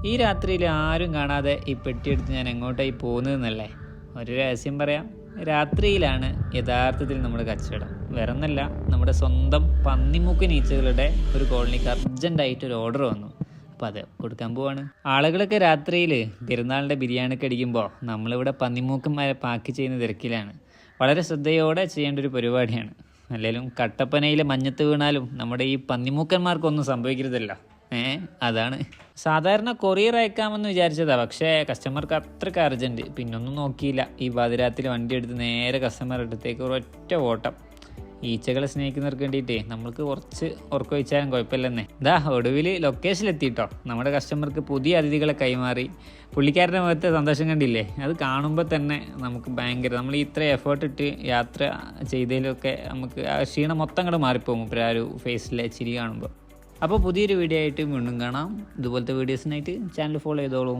ഈ രാത്രിയിൽ ആരും കാണാതെ ഈ പെട്ടിയെടുത്ത് ഞാൻ എങ്ങോട്ടായി പോകുന്നതെന്നല്ലേ? ഒരു രഹസ്യം പറയാം. രാത്രിയിലാണ് യഥാർത്ഥത്തിൽ നമ്മുടെ കച്ചവടം. വേറൊന്നല്ല, നമ്മുടെ സ്വന്തം പന്നിമൂക്ക് നീച്ചകളുടെ ഒരു കോളനിക്ക് അർജൻറ്റായിട്ട് ഒരു ഓർഡർ വന്നു. അപ്പോൾ അത് കൊടുക്കാൻ പോവാണ്. ആളുകളൊക്കെ രാത്രിയിൽ പെരുന്നാളിൻ്റെ ബിരിയാണിക്ക് അടിക്കുമ്പോൾ നമ്മളിവിടെ പന്നിമൂക്കന്മാരെ പാക്ക് ചെയ്യുന്ന തിരക്കിലാണ്. വളരെ ശ്രദ്ധയോടെ ചെയ്യേണ്ട ഒരു പരിപാടിയാണ്. അല്ലെങ്കിലും കട്ടപ്പനയിലെ മഞ്ഞത്ത് വീണാലും നമ്മുടെ ഈ പന്നിമൂക്കന്മാർക്കൊന്നും സംഭവിക്കരുതല്ലോ. അതാണ്. സാധാരണ കൊറിയർ അയക്കാമെന്ന് വിചാരിച്ചതാ, പക്ഷേ കസ്റ്റമർക്ക് അത്രയ്ക്ക് അർജൻറ്റ്. പിന്നൊന്നും നോക്കിയില്ല, ഈ പാതിരാത്രി വണ്ടി എടുത്ത് നേരെ കസ്റ്റമർ അടുത്തേക്ക് ഒരൊറ്റ ഓട്ടം. ഈച്ചകളെ സ്നേഹിക്കുന്നവർക്ക് വേണ്ടിയിട്ടേ നമ്മൾക്ക് കുറച്ച് ഉറക്കൊഴിച്ചാലും കുഴപ്പമില്ലെന്നേ. ഒടുവിൽ ലൊക്കേഷനിലെത്തിയിട്ടോ. നമ്മുടെ കസ്റ്റമർക്ക് പുതിയ അതിഥികളെ കൈമാറി. പുള്ളിക്കാരൻ്റെ മുഖത്തെ സന്തോഷം കണ്ടില്ലേ? അത് കാണുമ്പോൾ തന്നെ നമുക്ക് ഭയങ്കര, നമ്മൾ ഇത്ര എഫേർട്ട് ഇട്ട് യാത്ര ചെയ്തതിലൊക്കെ നമുക്ക് ആ ക്ഷീണം മൊത്തം അങ്ങോട്ട് മാറിപ്പോകും ആ ഒരു ഫേസിലെ ചിരി കാണുമ്പോൾ. അപ്പോൾ പുതിയൊരു വീഡിയോ ആയിട്ട് വീണ്ടും കാണാം. ഇതുപോലത്തെ വീഡിയോസിനായിട്ട് ചാനൽ ഫോളോ ചെയ്തോളൂ.